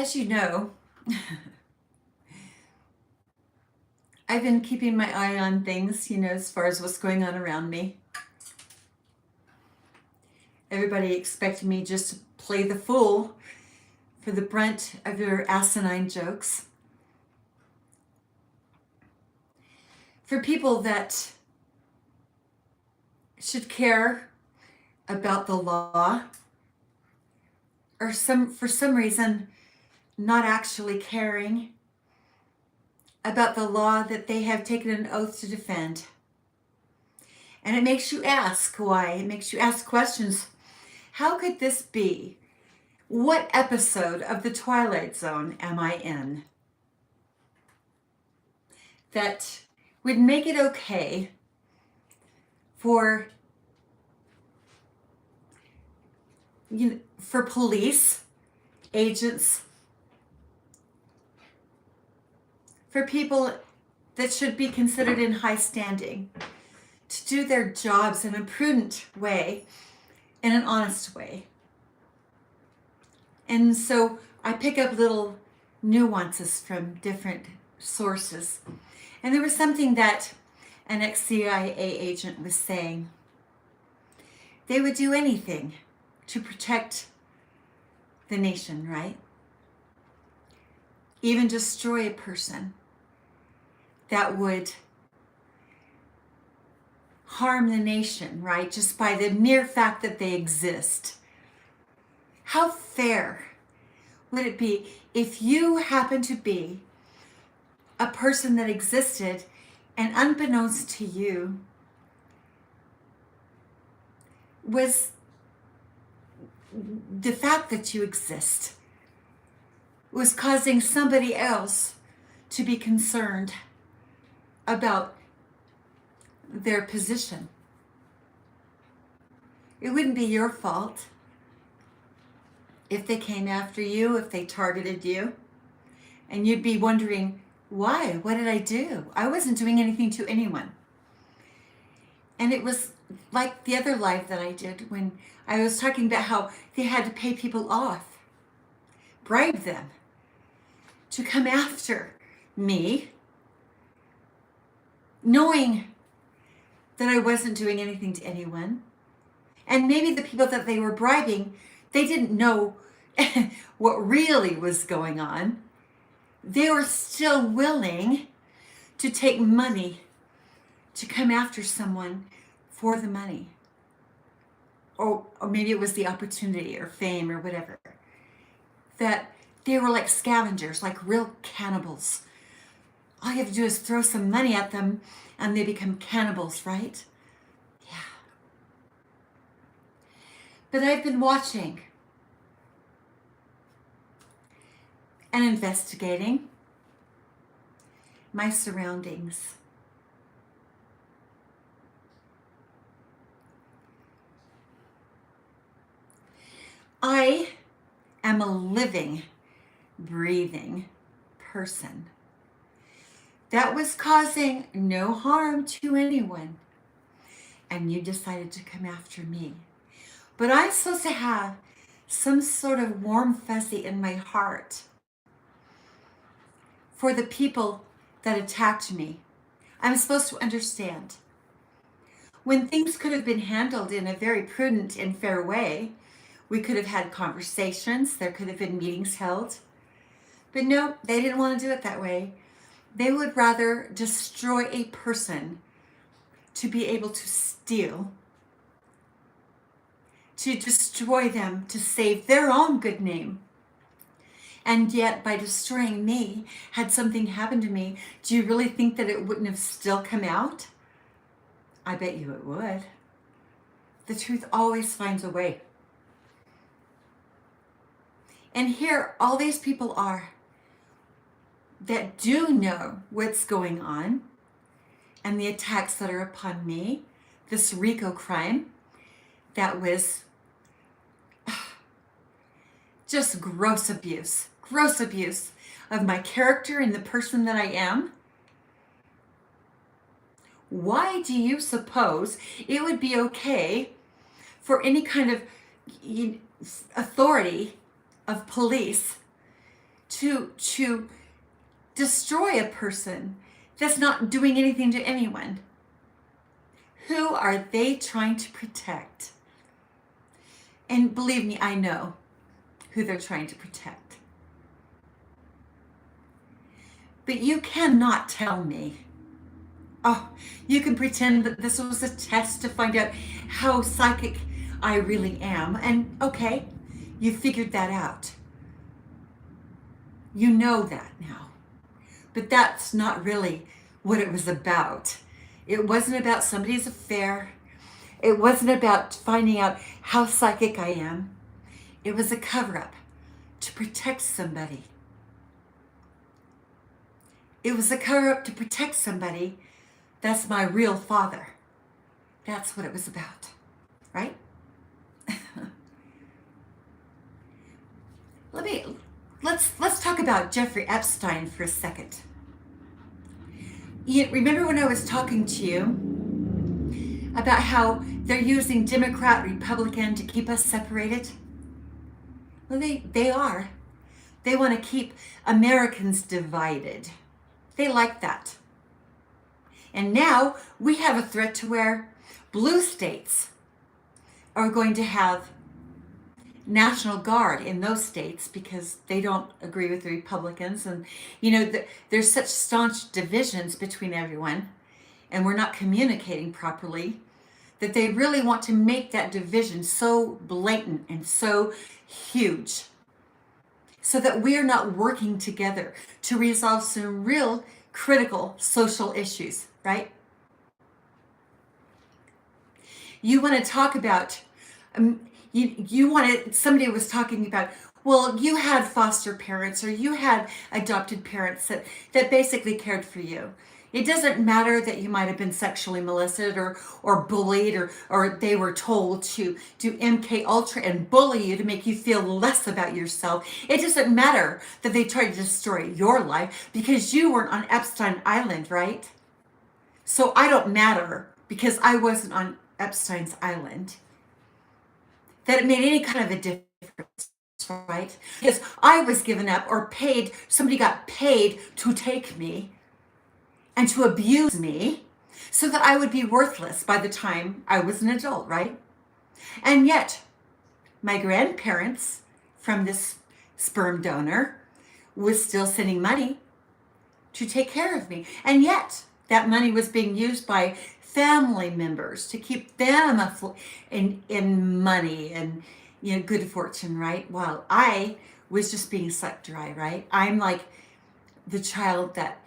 As you know, I've been keeping my eye on things, as far as what's going on around me. Everybody expected me just to play the fool for the brunt of their asinine jokes. For people that should care about the law, or for some reason not actually caring about the law that they have taken an oath to defend. And it makes you ask why. It makes you ask questions. How could this be? What episode of the Twilight Zone am I in that would make it okay for police agents, for people that should be considered in high standing, to do their jobs in a prudent way, in an honest way. And so I pick up little nuances from different sources. And there was something that an ex-CIA agent was saying. They would do anything to protect the nation, right? Even destroy a person that would harm the nation, right? Just by the mere fact that they exist. How fair would it be if you happen to be a person that existed and unbeknownst to you was the fact that you exist was causing somebody else to be concerned about their position? It wouldn't be your fault if they came after you, if they targeted you, and you'd be wondering, why? What did I do? I wasn't doing anything to anyone. And it was like the other live that I did when I was talking about how they had to pay people off, bribe them to come after me, knowing that I wasn't doing anything to anyone. And maybe the people that they were bribing, they didn't know what really was going on. They were still willing to take money to come after someone for the money. Or maybe it was the opportunity or fame or whatever. That they were like scavengers, like real cannibals. All you have to do is throw some money at them and they become cannibals, right? Yeah. But I've been watching and investigating my surroundings. I am a living, breathing person that was causing no harm to anyone. And you decided to come after me. But I'm supposed to have some sort of warm fuzzy in my heart for the people that attacked me. I'm supposed to understand. When things could have been handled in a very prudent and fair way, we could have had conversations, there could have been meetings held. But no, they didn't want to do it that way. They would rather destroy a person to be able to steal, to destroy them, to save their own good name. And yet, by destroying me, had something happened to me, do you really think that it wouldn't have still come out? I bet you it would. The truth always finds a way. And here, all these people are that do know what's going on and the attacks that are upon me, this RICO crime that was just gross abuse of my character and the person that I am. Why do you suppose it would be okay for any kind of authority of police to destroy a person that's not doing anything to anyone? Who are they trying to protect? And believe me, I know who they're trying to protect. But you cannot tell me, oh, you can pretend that this was a test to find out how psychic I really am. And okay, you figured that out. You know that now. But that's not really what it was about. It wasn't about somebody's affair. It wasn't about finding out how psychic I am. It was a cover-up to protect somebody. It was a cover-up to protect somebody that's my real father. That's what it was about, right? Let's talk about Jeffrey Epstein for a second. Remember when I was talking to you about how they're using Democrat, Republican to keep us separated? Well, they are. They want to keep Americans divided. They like that. And now we have a threat to where blue states are going to have National Guard in those states because they don't agree with the Republicans. And, there's such staunch divisions between everyone, and we're not communicating properly, that they really want to make that division so blatant and so huge so that we are not working together to resolve some real critical social issues, right? You want to talk about, somebody was talking about, well, you had foster parents or you had adopted parents that basically cared for you. It doesn't matter that you might have been sexually molested or bullied or they were told to do MK Ultra and bully you to make you feel less about yourself. It doesn't matter that they tried to destroy your life because you weren't on Epstein Island, right? So I don't matter because I wasn't on Epstein's Island. That it made any kind of a difference, right? Because I was given up or paid, somebody got paid to take me and to abuse me so that I would be worthless by the time I was an adult, right? And yet, my grandparents from this sperm donor was still sending money to take care of me. And yet, that money was being used by family members to keep them in money and good fortune, right? While I was just being sucked dry, right? I'm like the child that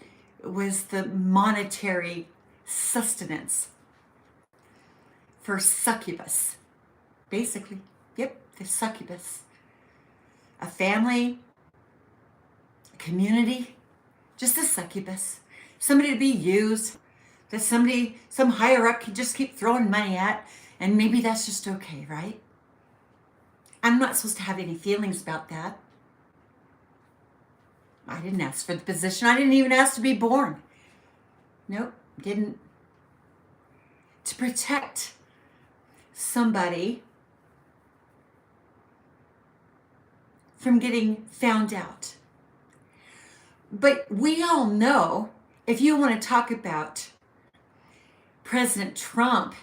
was the monetary sustenance for succubus. Basically, yep, the succubus. A family, a community, just a succubus. Somebody to be used, that some higher up can just keep throwing money at, and maybe that's just okay, right? I'm not supposed to have any feelings about that. I didn't ask for the position. I didn't even ask to be born. Nope, didn't. To protect somebody from getting found out. But we all know, if you want to talk about President Trump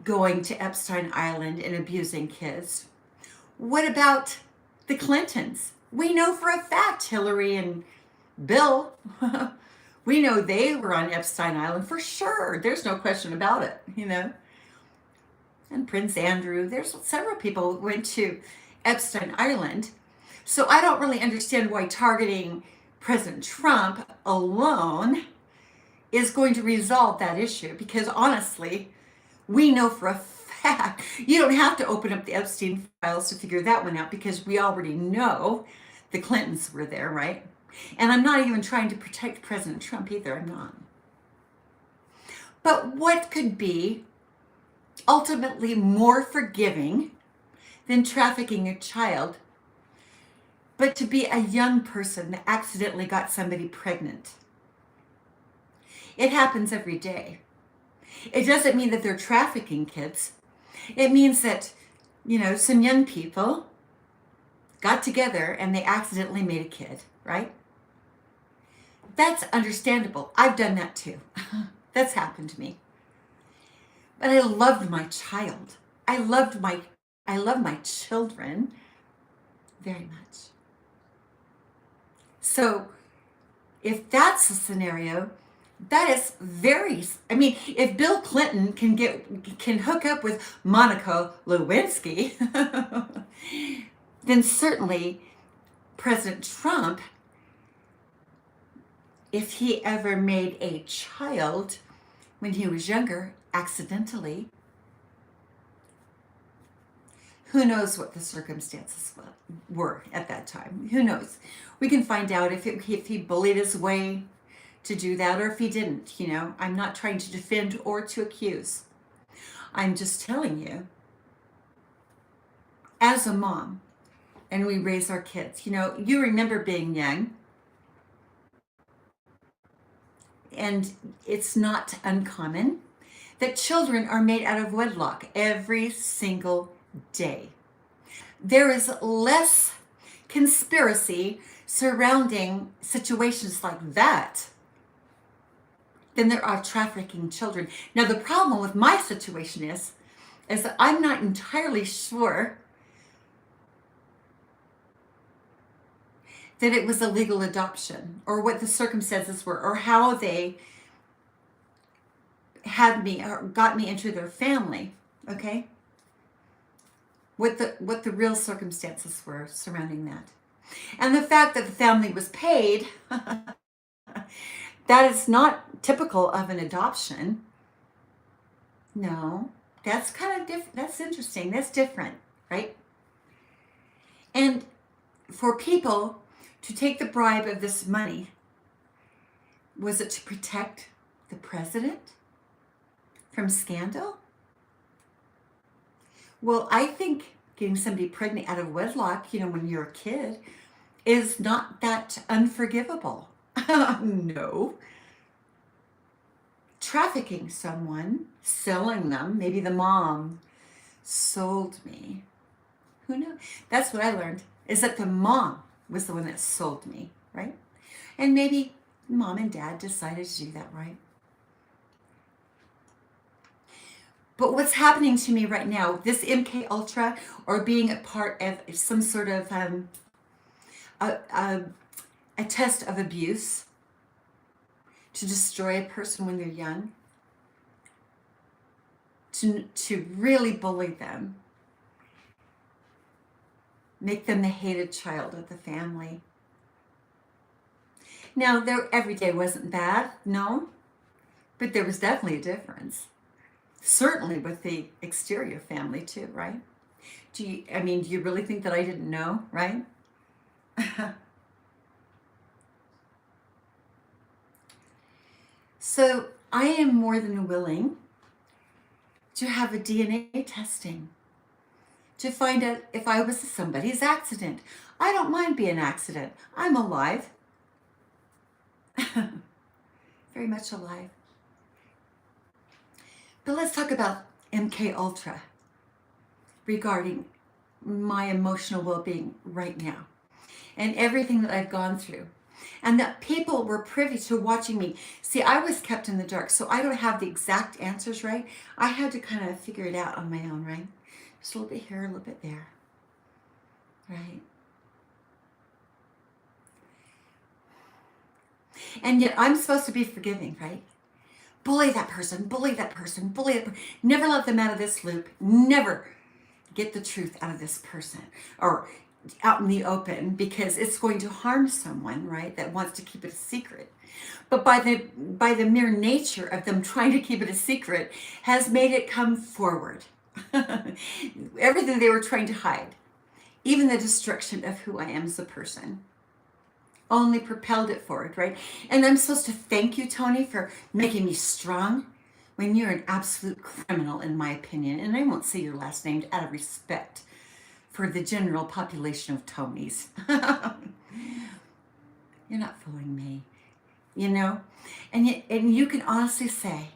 going to Epstein Island and abusing kids, what about the Clintons? We know for a fact Hillary and Bill, we know they were on Epstein Island for sure. There's no question about it, And Prince Andrew, there's several people who went to Epstein Island. So I don't really understand why targeting President Trump alone is going to resolve that issue. Because honestly, we know for a fact, you don't have to open up the Epstein files to figure that one out because we already know the Clintons were there, right? And I'm not even trying to protect President Trump either, I'm not. But what could be ultimately more forgiving than trafficking a child, but to be a young person that accidentally got somebody pregnant? It happens every day. It doesn't mean that they're trafficking kids. It means that, some young people got together and they accidentally made a kid, right? That's understandable. I've done that too. That's happened to me. But I loved my child. I love my children very much. So if that's a scenario, that is very, I mean, if Bill Clinton can hook up with Monica Lewinsky, then certainly President Trump, if he ever made a child when he was younger, accidentally, who knows what the circumstances were at that time? Who knows? We can find out if he bullied his way to do that or if he didn't. I'm not trying to defend or to accuse. I'm just telling you, as a mom, and we raise our kids, you remember being young, and it's not uncommon that children are made out of wedlock every single day. There is less conspiracy surrounding situations like that than there are trafficking children. Now, the problem with my situation is that I'm not entirely sure that it was a legal adoption or what the circumstances were or how they had me or got me into their family, okay? What the real circumstances were surrounding that. And the fact that the family was paid, that is not typical of an adoption. No, that's kind of different. That's interesting. That's different, right? And for people to take the bribe of this money, was it to protect the president from scandal? Well, I think getting somebody pregnant out of wedlock, when you're a kid, is not that unforgivable. No. Trafficking someone, selling them, maybe the mom sold me. Who knows? That's what I learned, is that the mom was the one that sold me, right? And maybe mom and dad decided to do that, right? But what's happening to me right now, this MK Ultra, or being a part of some sort of a test of abuse to destroy a person when they're young, to really bully them, make them the hated child of the family. Now, their everyday wasn't bad, no, but there was definitely a difference. Certainly with the exterior family too, right? Do you really think that I didn't know, right? So I am more than willing to have a DNA testing to find out if I was somebody's accident. I don't mind being an accident. I'm alive. Very much alive. But let's talk about MK Ultra regarding my emotional well-being right now and everything that I've gone through. And that people were privy to watching me. See, I was kept in the dark, so I don't have the exact answers, right? I had to kind of figure it out on my own, right? Just a little bit here, a little bit there, right? And yet I'm supposed to be forgiving, right? Bully that person, bully that person, bully that person. Never let them out of this loop. Never get the truth out of this person or out in the open, because it's going to harm someone, right, that wants to keep it a secret. But by the mere nature of them trying to keep it a secret has made it come forward. Everything they were trying to hide, even the destruction of who I am as a person, only propelled it forward, right? And I'm supposed to thank you, Tony, for making me strong when you're an absolute criminal, in my opinion. And I won't say your last name out of respect for the general population of Tonys. You're not fooling me, And you can honestly say,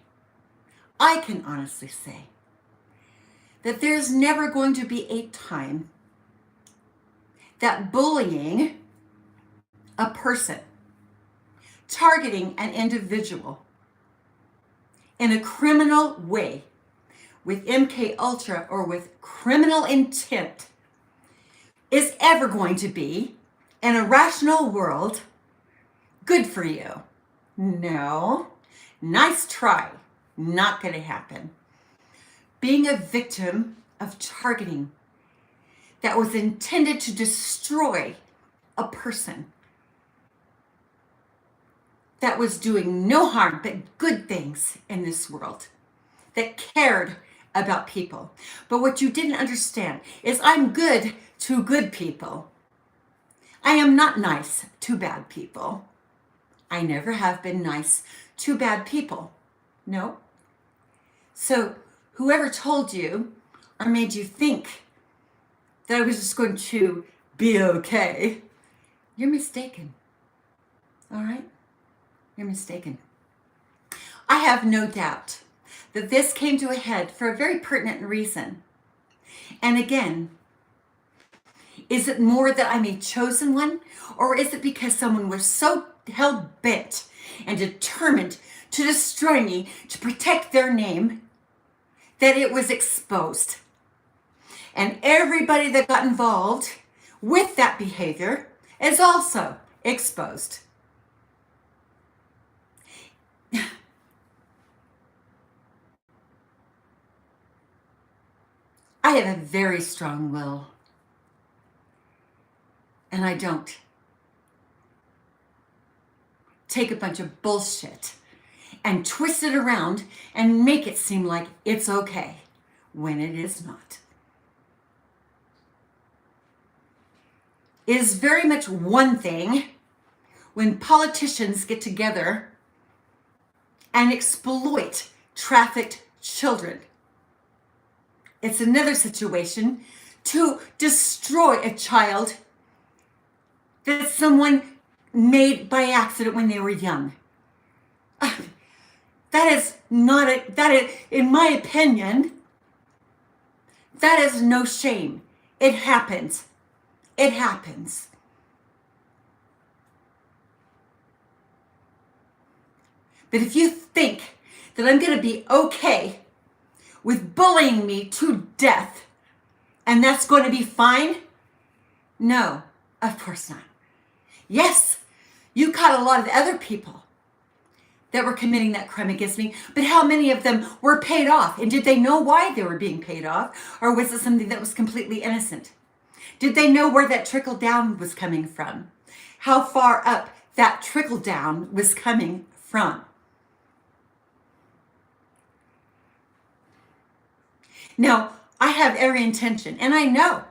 I can honestly say, that there's never going to be a time that bullying a person, targeting an individual in a criminal way with MK Ultra or with criminal intent is ever going to be, in a rational world, good for you. No. Nice try. Not going to happen. Being a victim of targeting that was intended to destroy a person that was doing no harm but good things in this world, that cared about people. But what you didn't understand is I'm good to good people. I am not nice to bad people. I never have been nice to bad people. No. So whoever told you or made you think that I was just going to be okay, you're mistaken. All right? You're mistaken. I have no doubt that this came to a head for a very pertinent reason. And again, is it more that I'm a chosen one, or is it because someone was so hell-bent and determined to destroy me, to protect their name, that it was exposed? And everybody that got involved with that behavior is also exposed. I have a very strong will, and I don't take a bunch of bullshit and twist it around and make it seem like it's okay when it is not. It is very much one thing when politicians get together and exploit trafficked children. It's another situation to destroy a child that someone made by accident when they were young. That is, in my opinion, that is no shame. It happens. It happens. But if you think that I'm going to be okay with bullying me to death, and that's going to be fine, no, of course not. Yes, you caught a lot of other people that were committing that crime against me, but how many of them were paid off? And did they know why they were being paid off? Or was it something that was completely innocent? Did they know where that trickle down was coming from? How far up that trickle down was coming from? Now, I have every intention, and I know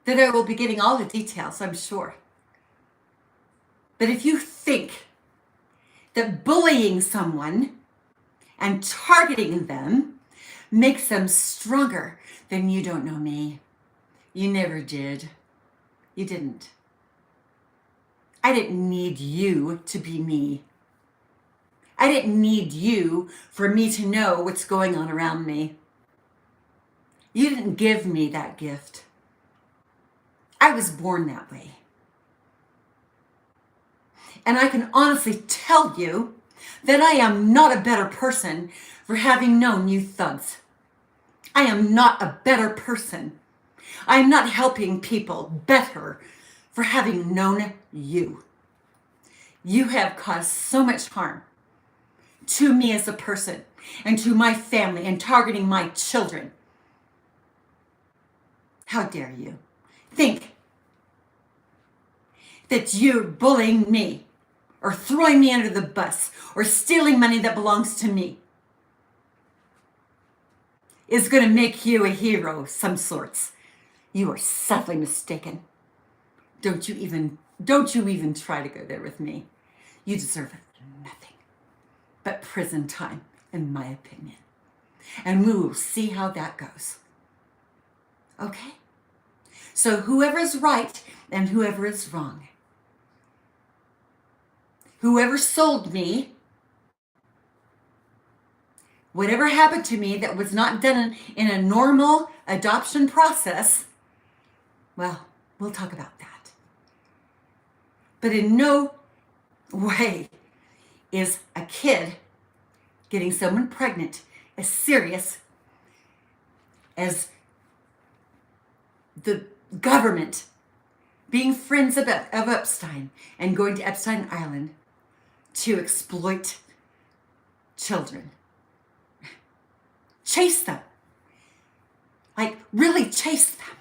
that I will be getting all the details, I'm sure. But if you think that bullying someone and targeting them makes them stronger, then you don't know me. You never did. You didn't. I didn't need you to be me. I didn't need you for me to know what's going on around me. You didn't give me that gift. I was born that way. And I can honestly tell you that I am not a better person for having known you thugs. I am not a better person. I am not helping people better for having known you. You have caused so much harm to me as a person and to my family and targeting my children. How dare you think that you're bullying me or throwing me under the bus or stealing money that belongs to me is going to make you a hero of some sorts. You are sadly mistaken. Don't you even try to go there with me. You deserve nothing but prison time, in my opinion. And we will see how that goes. Okay? So whoever is right and whoever is wrong. Whoever sold me, whatever happened to me that was not done in a normal adoption process, well, We'll talk about that. But in no way is a kid getting someone pregnant as serious as the government being friends of Epstein and going to Epstein Island to exploit children. Chase them. Like, really chase them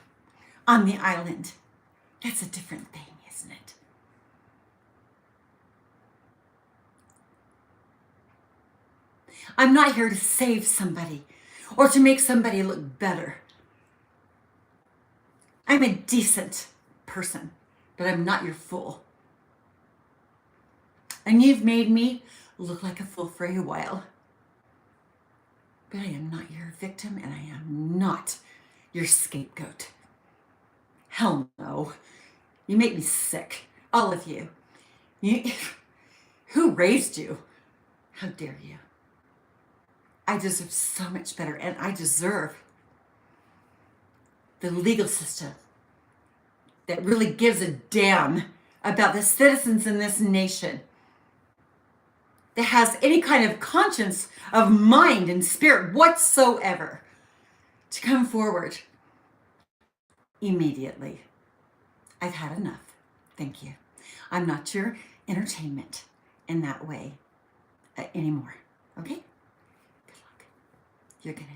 on the island. That's a different thing, isn't it? I'm not here to save somebody or to make somebody look better. I'm a decent person, but I'm not your fool. And you've made me look like a fool for a while. But I am not your victim, and I am not your scapegoat. Hell no. You make me sick. All of you. Who raised you? How dare you? I deserve so much better, and I deserve the legal system that really gives a damn about the citizens in this nation, that has any kind of conscience of mind and spirit whatsoever, to come forward immediately. I've had enough. Thank you. I'm not your entertainment in that way anymore. Okay? Good luck. You're gonna